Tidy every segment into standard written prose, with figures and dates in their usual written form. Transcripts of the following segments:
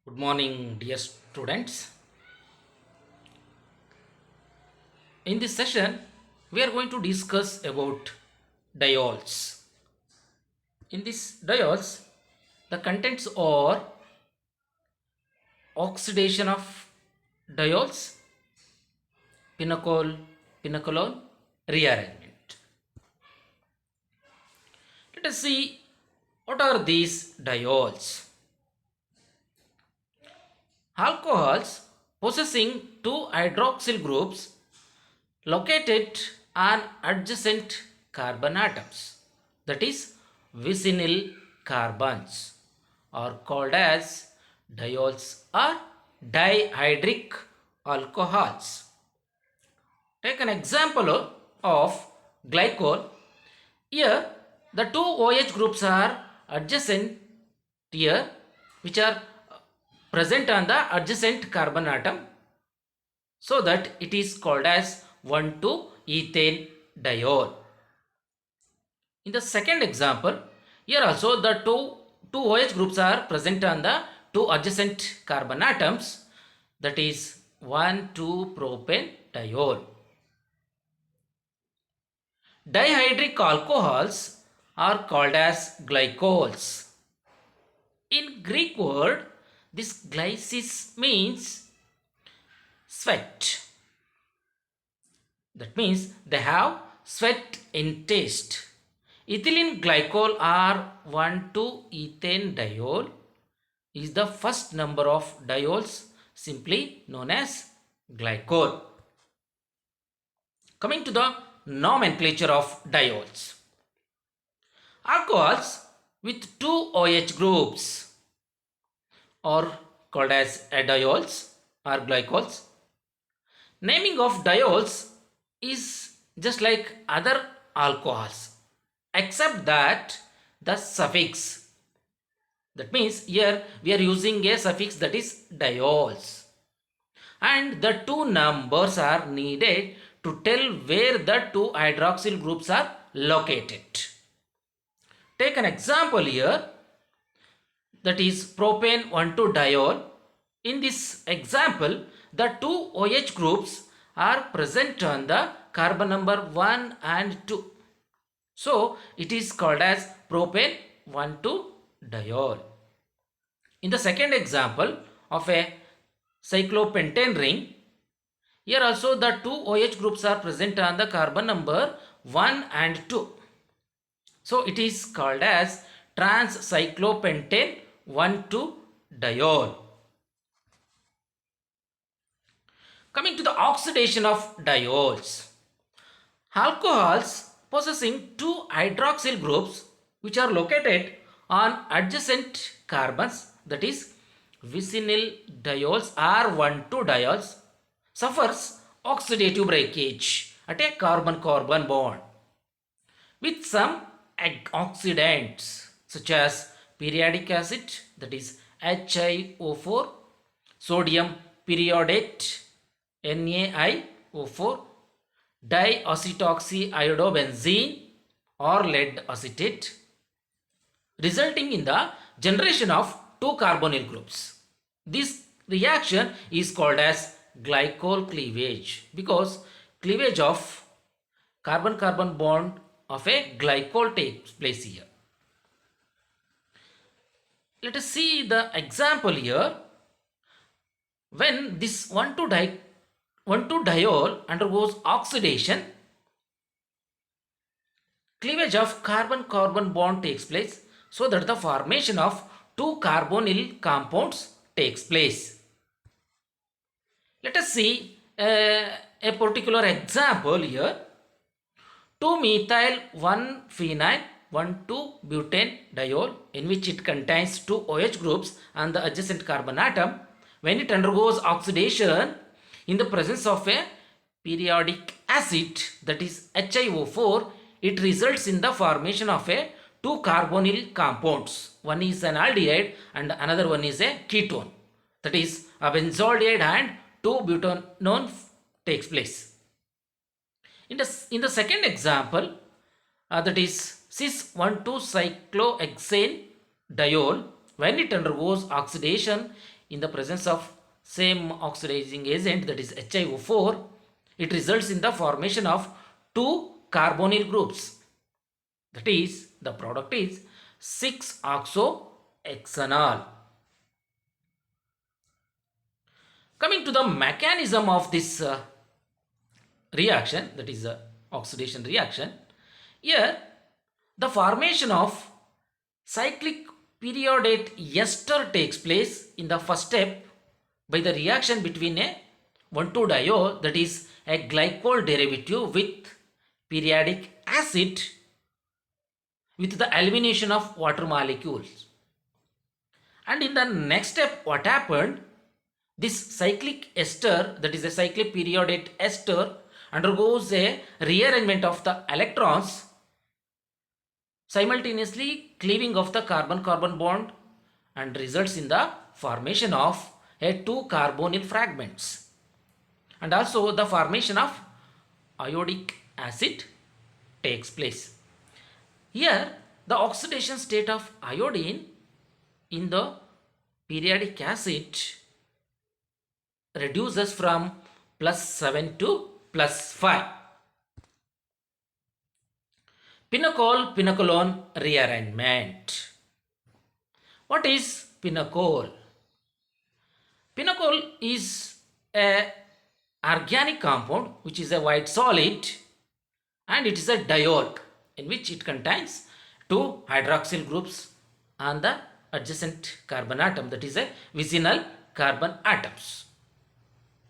Good morning, dear students. In this session, we are going to discuss about diols. In this diols, the contents are oxidation of diols, pinacol, pinacolone, rearrangement. Let us see what are these diols. Alcohols possessing two hydroxyl groups located on adjacent carbon atoms, that is vicinal carbons, are called as diols or dihydric alcohols. Take an example of glycol. Here the two OH groups are adjacent here, which are present on the adjacent carbon atom, so that it is called as 1,2-ethane diol. In the second example, here also the two OH groups are present on the two adjacent carbon atoms, that is 1,2-propane diol. Dihydric alcohols are called as glycols. In Greek word, this glycis means sweat. That means they have sweat in taste. Ethylene glycol or 1,2-ethane diol is the first number of diols, simply known as glycol. Coming to the nomenclature of diols. Alcohols with two OH groups are called as adiols or glycols. Naming of diols is just like other alcohols, except that the suffix, that means here we are using a suffix, that is diols, and the two numbers are needed to tell where the two hydroxyl groups are located. Take an example here, that is propane 1,2-diol. In this example, the two OH groups are present on the carbon number 1 and 2. So, it is called as propane 1,2-diol. In the second example of a cyclopentane ring, here also the two OH groups are present on the carbon number 1 and 2. So, it is called as trans-cyclopentane 1,2-diol. Coming to the oxidation of diols. Alcohols possessing two hydroxyl groups which are located on adjacent carbons, that is vicinal diols or 1,2-diols, suffers oxidative breakage at a carbon-carbon bond with some oxidants such as periodic acid, that is HiO4, sodium periodate NaIO4, diacetoxyiodobenzene or lead acetate, resulting in the generation of two carbonyl groups. This reaction is called as glycol cleavage, because cleavage of carbon-carbon bond of a glycol takes place here. Let us see the example here. When this 1,2-diol undergoes oxidation, cleavage of carbon-carbon bond takes place, so that the formation of two carbonyl compounds takes place. Let us see a particular example here. 2-methyl 1-phenyl 1,2-butane diol, in which it contains two OH groups on the adjacent carbon atom. When it undergoes oxidation in the presence of a periodic acid, that is HiO4, it results in the formation of a two carbonyl compounds. One is an aldehyde and another one is a ketone, that is a benzaldehyde and 2-butanone takes place. In the second example, that is cis 1,2-cyclohexane diol, when it undergoes oxidation in the presence of same oxidizing agent, that is HiO4, it results in the formation of two carbonyl groups. That is, the product is 6-oxohexanol. Coming to the mechanism of this reaction, that is oxidation reaction, here the formation of cyclic periodate ester takes place in the first step by the reaction between a 1,2-diol, that is a glycol derivative, with periodic acid with the elimination of water molecules. And in the next step, what happened? This cyclic ester, that is a cyclic periodate ester, undergoes a rearrangement of the electrons, simultaneously cleaving of the carbon-carbon bond, and results in the formation of a two carbonyl fragments, and also the formation of iodic acid takes place. Here the oxidation state of iodine in the periodic acid reduces from +7 to +5. Pinacol pinacolone rearrangement. What is pinacol? Pinacol is a organic compound which is a white solid, and it is a diol in which it contains two hydroxyl groups on the adjacent carbon atom, that is a vicinal carbon atoms.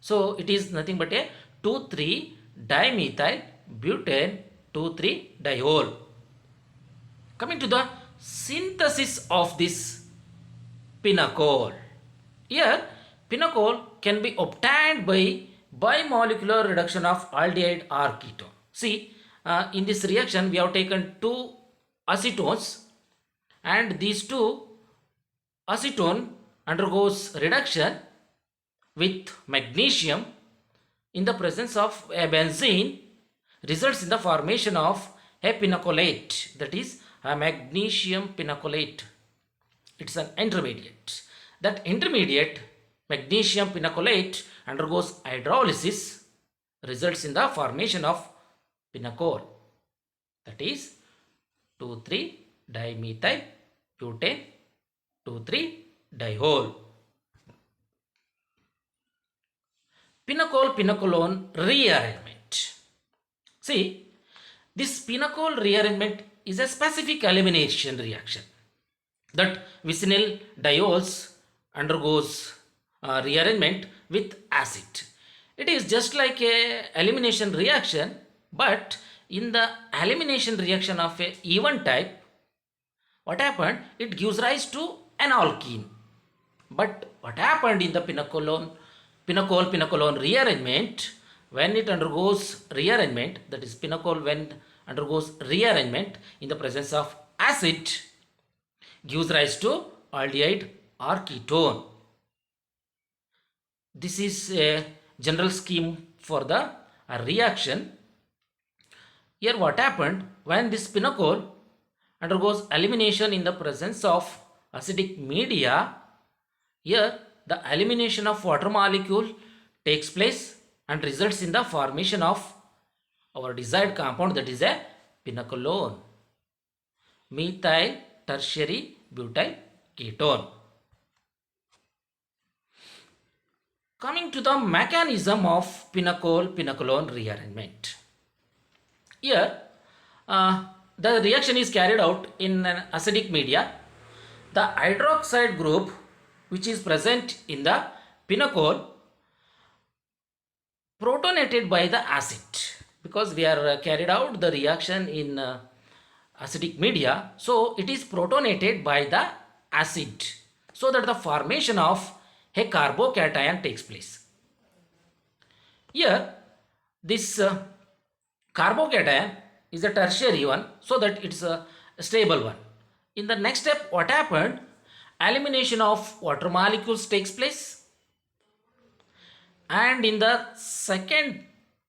So it is nothing but a 2,3-dimethyl butane 2,3-diol. Coming to the synthesis of this pinacol. Here pinacol can be obtained by bimolecular reduction of aldehyde or ketone. See, in this reaction we have taken two acetones, and these two acetone undergoes reduction with magnesium in the presence of a benzene, results in the formation of a pinacolate, that is a magnesium pinacolate. It's an intermediate. That intermediate magnesium pinacolate undergoes hydrolysis, results in the formation of pinacol, that is 2,3-dimethyl butane 2,3-diol. Pinacol pinacolone rearrangement. See, this pinacol rearrangement is a specific elimination reaction that vicinal diols undergoes rearrangement with acid. It is just like a elimination reaction, but in the elimination reaction of a even type, what happened? It gives rise to an alkene. But what happened in the pinacol pinacolone rearrangement? When it undergoes rearrangement, that is pinacol when undergoes rearrangement in the presence of acid, gives rise to aldehyde or ketone. This is a general scheme for the reaction. Here what happened? When this pinacol undergoes elimination in the presence of acidic media, here the elimination of water molecule takes place and results in the formation of our desired compound, that is a pinacolone, methyl tertiary butyl ketone. Coming to the mechanism of pinacol pinacolone rearrangement. Here the reaction is carried out in an acidic media. The hydroxide group which is present in the pinacol protonated by the acid, because we are carried out the reaction in acidic media, so it is protonated by the acid, so that the formation of a carbocation takes place. Here this carbocation is a tertiary one, so that it's a stable one. In the next step, what happened? Elimination of water molecules takes place, and in the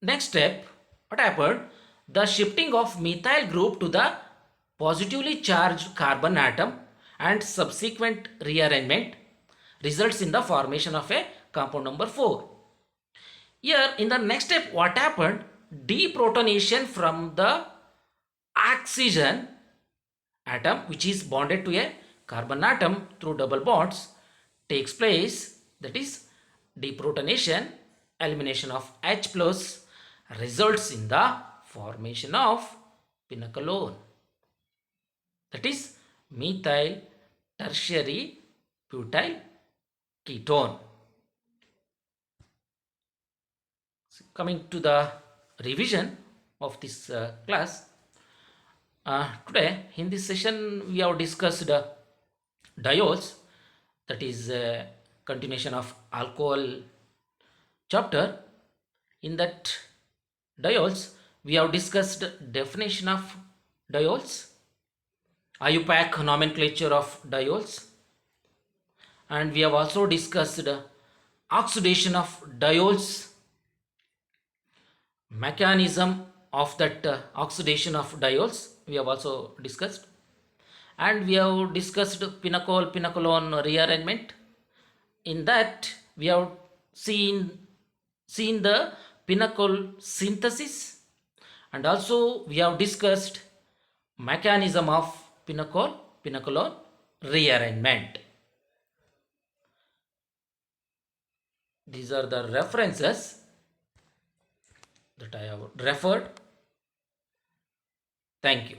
next step, what happened? The shifting of methyl group to the positively charged carbon atom, and subsequent rearrangement results in the formation of a compound number 4. Here in the next step, what happened? Deprotonation from the oxygen atom, which is bonded to a carbon atom through double bonds, takes place. That is deprotonation, elimination of H plus results in the formation of pinacolone. That is methyl tertiary butyl ketone. Coming to the revision of this class, today in this session we have discussed diols, that is continuation of alcohol chapter. In that diols we have discussed definition of diols, IUPAC nomenclature of diols, and we have also discussed oxidation of diols, mechanism of that oxidation of diols we have also discussed, and we have discussed pinacol pinacolone rearrangement. In that we have seen the pinacol synthesis, and also we have discussed mechanism of pinacolone rearrangement. These are the references that I have referred. Thank you.